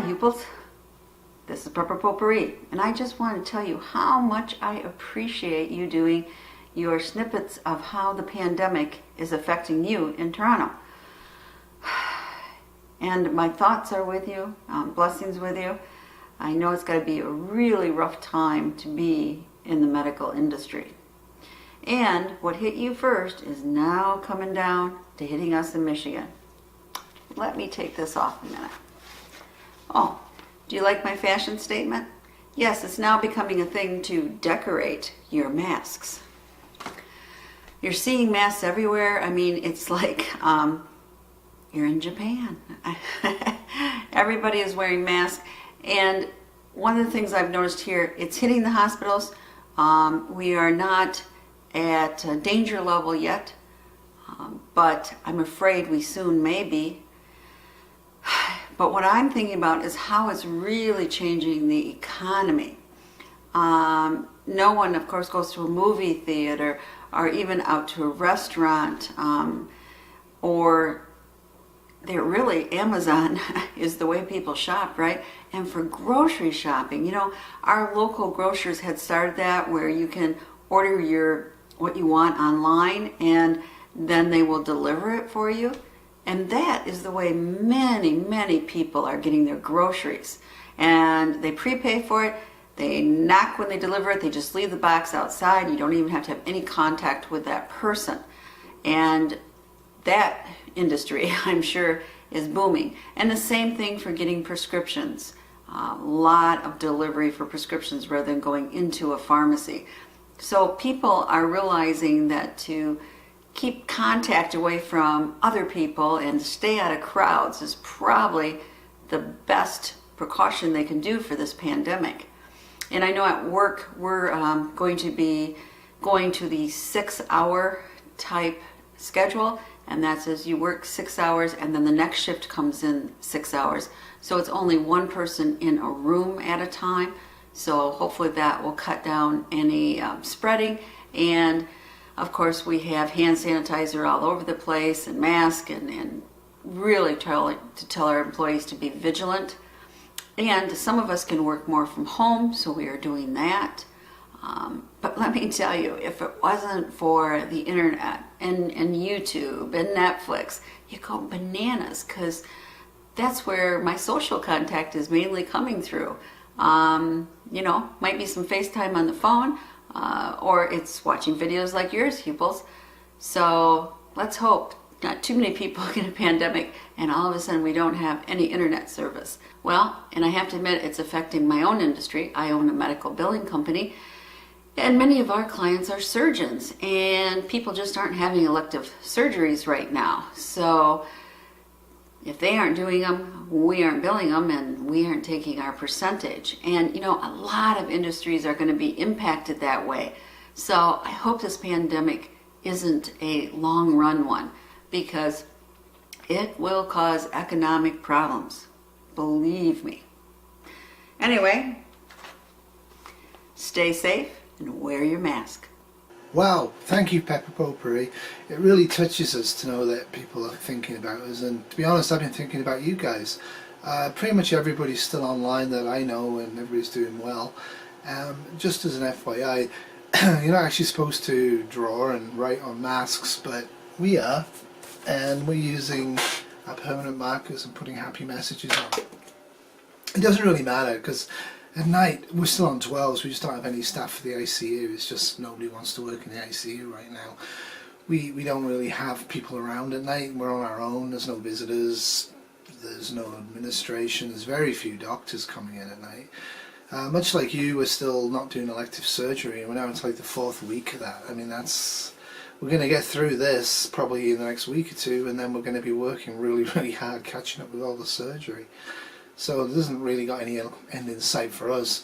pupils. This is Prepper Potpourri, and I just want to tell you how much I appreciate you doing your snippets of how the pandemic is affecting you in Toronto. And my thoughts are with you, blessings with you. I know it's got to be a really rough time to be in the medical industry. And what hit you first is now coming down to hitting us in Michigan. Let me take this off a minute. Oh, do you like my fashion statement? Yes, it's now becoming a thing to decorate your masks. You're seeing masks everywhere. I mean, it's like you're in Japan. Everybody is wearing masks. And one of the things I've noticed here, it's hitting the hospitals. We are not at danger level yet, but I'm afraid we soon may be. But what I'm thinking about is how it's really changing the economy. No one, of course, goes to a movie theater or even out to a restaurant, or they're really, Amazon is the way people shop, right? And for grocery shopping, you know, our local grocers had started that where you can order what you want online and then they will deliver it for you. And that is the way many, many people are getting their groceries. And they prepay for it, they knock when they deliver it, they just leave the box outside. You don't even have to have any contact with that person. And that industry, I'm sure, is booming. And the same thing for getting prescriptions. A lot of delivery for prescriptions rather than going into a pharmacy. So people are realizing that to keep contact away from other people and stay out of crowds is probably the best precaution they can do for this pandemic. And I know at work we're going to be going to the 6-hour type schedule, and that says you work 6 hours and then the next shift comes in 6 hours. So it's only one person in a room at a time. So hopefully that will cut down any spreading. And of course, we have hand sanitizer all over the place and masks, and really tell our employees to be vigilant. And some of us can work more from home, so we are doing that. But let me tell you, if it wasn't for the internet and YouTube and Netflix, you go bananas, because that's where my social contact is mainly coming through. You know, might be some FaceTime on the phone, or it's watching videos like yours, pupils. So let's hope not too many people get a pandemic and all of a sudden we don't have any internet service. Well, and I have to admit it's affecting my own industry. I own a medical billing company, and many of our clients are surgeons, and people just aren't having elective surgeries right now. So if they aren't doing them, we aren't billing them, and we aren't taking our percentage. And you know, a lot of industries are going to be impacted that way. So I hope this pandemic isn't a long run one, because it will cause economic problems. Believe me. Anyway, stay safe and wear your mask. Wow, thank you, Prepper Potpourri. It really touches us to know that people are thinking about us, and to be honest, I've been thinking about you guys. Pretty much everybody's still online that I know, and everybody's doing well. Just as an FYI, you're not actually supposed to draw and write on masks, but we are, and we're using our permanent markers and putting happy messages on. It doesn't really matter, because at night we're still on 12s, we just don't have any staff for the ICU. It's just nobody wants to work in the ICU right now. We don't really have people around at night. We're on our own. There's no visitors, there's no administration, there's very few doctors coming in at night. Much like you, we're still not doing elective surgery, and we're now into like the 4th week of that. I mean, we're going to get through this probably in the next week or two, and then we're going to be working really, really hard catching up with all the surgery. So it doesn't really got any end in sight for us.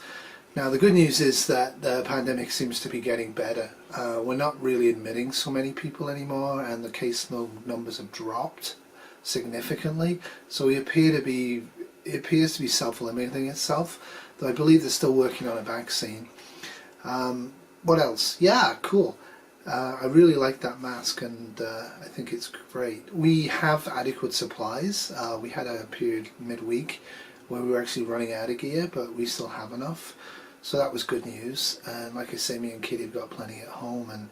Now the good news is that the pandemic seems to be getting better. We're not really admitting so many people anymore, and the case numbers have dropped significantly. So it appears to be self-limiting itself, though I believe they're still working on a vaccine. What else? Yeah, cool. I really like that mask, and I think it's great. We have adequate supplies. We had a period midweek where we were actually running out of gear, but we still have enough. So that was good news. And like I say, me and Kitty have got plenty at home, and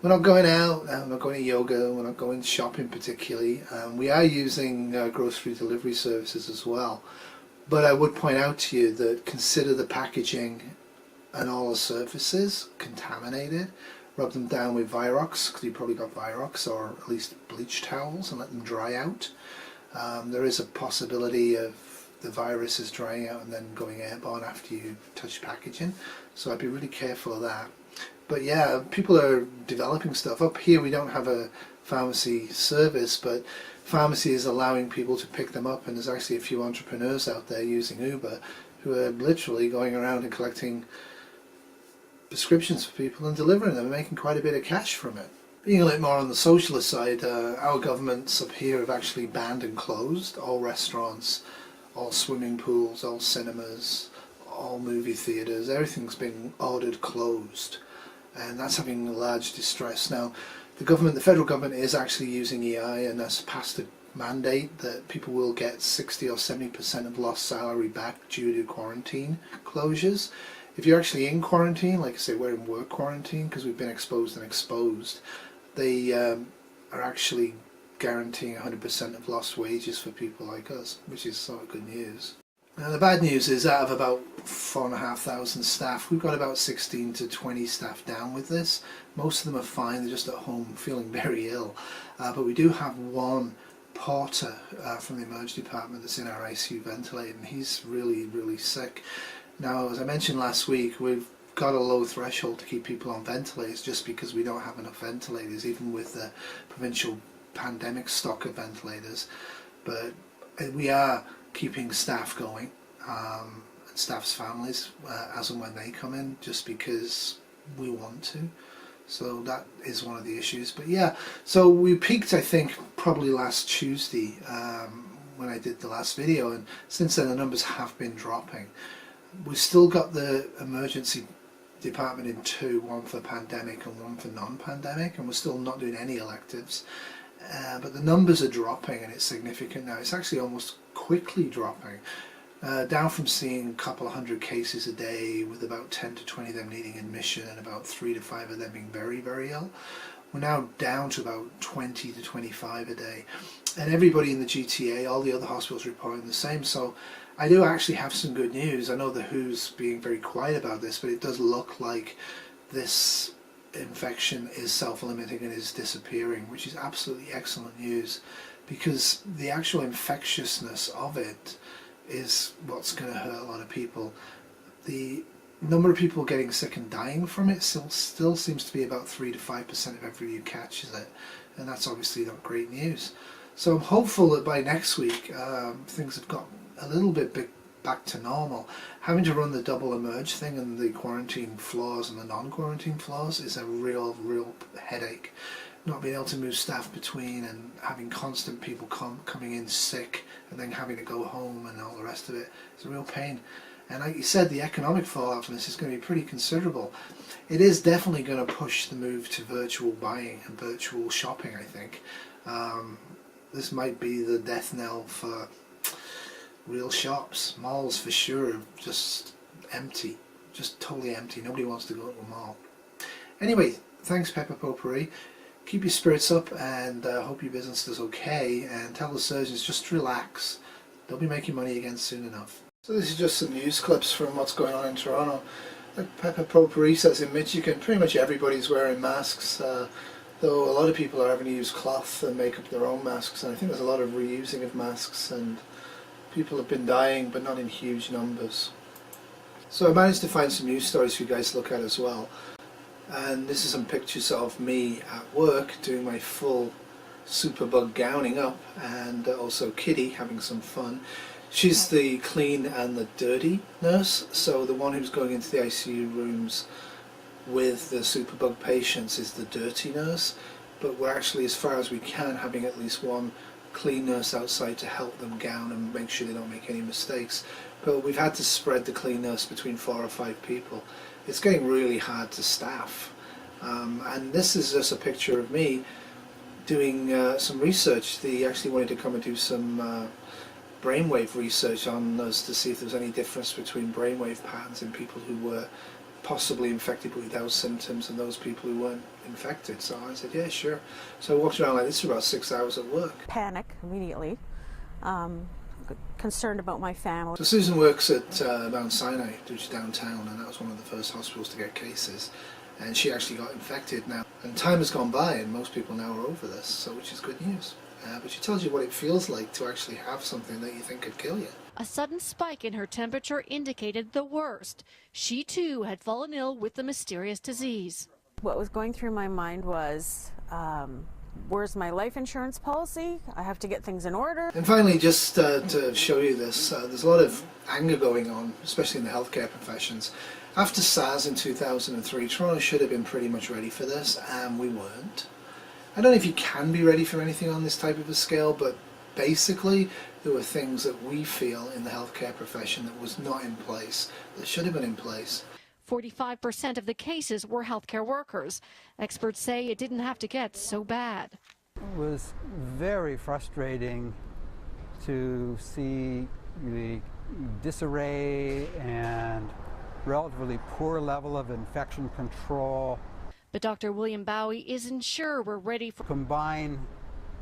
we're not going out, we're not going to yoga, we're not going shopping particularly. We are using grocery delivery services as well. But I would point out to you that consider the packaging and all the surfaces contaminated. Rub them down with Virox, because you probably got Virox, or at least bleach towels, and let them dry out. There is a possibility of the virus is drying out and then going airborne after you touch packaging, so I'd be really careful of that. But yeah, people are developing stuff. Up here we don't have a pharmacy service, but pharmacy is allowing people to pick them up, and there's actually a few entrepreneurs out there using Uber who are literally going around and collecting prescriptions for people and delivering them and making quite a bit of cash from it. Being a little more on the socialist side, our governments up here have actually banned and closed all restaurants, all swimming pools, all cinemas, all movie theatres. Everything's been ordered closed, and that's having a large distress. Now the federal government is actually using EI, and that's passed a mandate that people will get 60 or 70% of lost salary back due to quarantine closures. If you're actually in quarantine, like I say, we're in work quarantine because we've been exposed, they are actually guaranteeing 100% of lost wages for people like us, which is sort of good news. Now the bad news is, out of about 4,500 staff, we've got about 16 to 20 staff down with this. Most of them are fine, they're just at home feeling very ill. But we do have one porter from the emergency department that's in our ICU ventilating. He's really, really sick. Now, as I mentioned last week, we've got a low threshold to keep people on ventilators just because we don't have enough ventilators, even with the provincial pandemic stock of ventilators. But we are keeping staff going, and staff's families, as and when they come in, just because we want to. So that is one of the issues. But yeah, so we peaked, I think, probably last Tuesday when I did the last video, and since then the numbers have been dropping. We've still got the emergency department in two, one for pandemic and one for non-pandemic, and we're still not doing any electives. But the numbers are dropping, and it's significant now. It's actually almost quickly dropping. Down from seeing a couple of hundred cases a day, with about 10 to 20 of them needing admission and about 3 to 5 of them being very, very ill. We're now down to about 20 to 25 a day. And everybody in the GTA, all the other hospitals reporting the same. So I do actually have some good news. I know the WHO's being very quiet about this, but it does look like this infection is self-limiting and is disappearing, which is absolutely excellent news, because the actual infectiousness of it is what's going to hurt a lot of people. The number of people getting sick and dying from it still seems to be about 3 to 5% of everybody who catches it, and that's obviously not great news. So I'm hopeful that by next week things have got a little bit back to normal. Having to run the double emerge thing and the quarantine floors and the non-quarantine floors is a real headache. Not being able to move staff between and having constant people coming in sick and then having to go home and all the rest of it is a real pain. And like you said, the economic fallout from this is going to be pretty considerable. It is definitely going to push the move to virtual buying and virtual shopping, I think. This might be the death knell for real shops. Malls for sure are just empty, just totally empty. Nobody wants to go to a mall. Anyway, thanks Prepper Potpourri. Keep your spirits up, and hope your business does okay, and tell the surgeons just relax. They'll be making money again soon enough. So this is just some news clips from what's going on in Toronto. Like Prepper Potpourri says, in Michigan pretty much everybody's wearing masks, though a lot of people are having to use cloth and make up their own masks, and I think there's a lot of reusing of masks, and people have been dying, but not in huge numbers. So I managed to find some news stories for you guys to look at as well. And this is some pictures of me at work doing my full superbug gowning up, and also Kitty having some fun. She's the clean and the dirty nurse, so the one who's going into the ICU rooms with the superbug patients is the dirty nurse, but we're actually, as far as we can, having at least one clean nurse outside to help them gown and make sure they don't make any mistakes. But we've had to spread the clean nurse between 4 or 5 people. It's getting really hard to staff. And this is just a picture of me doing some research. They actually wanted to come and do some brainwave research on us to see if there was any difference between brainwave patterns in people who were possibly infected without symptoms and those people who weren't infected. So I said, yeah, sure. So I walked around like this for about 6 hours at work. Panic immediately, concerned about my family. So Susan works at Mount Sinai, which is downtown, and that was one of the first hospitals to get cases. And she actually got infected now. And time has gone by and most people now are over this, so which is good news. But she tells you what it feels like to actually have something that you think could kill you. A sudden spike in her temperature indicated the worst. She too had fallen ill with the mysterious disease. What was going through my mind was, where's my life insurance policy? I have to get things in order. And finally, just to show you this, there's a lot of anger going on, especially in the healthcare professions. After SARS in 2003, Toronto should have been pretty much ready for this, and we weren't. I don't know if you can be ready for anything on this type of a scale, but basically there were things that we feel in the healthcare profession that was not in place, that should have been in place. 45% of the cases were healthcare workers. Experts say it didn't have to get so bad. It was very frustrating to see the disarray and relatively poor level of infection control. But Dr. William Bowie isn't sure we're ready for Combine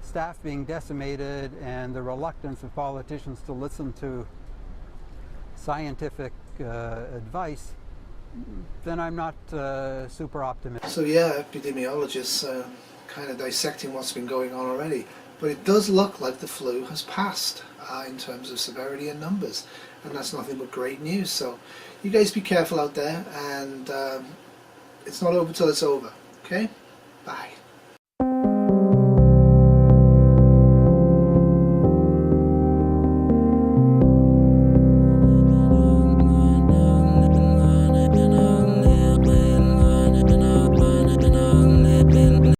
staff being decimated and the reluctance of politicians to listen to scientific advice, then I'm not super optimistic. So yeah, epidemiologists kind of dissecting what's been going on already. But it does look like the flu has passed in terms of severity and numbers. And that's nothing but great news. So you guys be careful out there, and it's not over till it's over. Okay? Bye.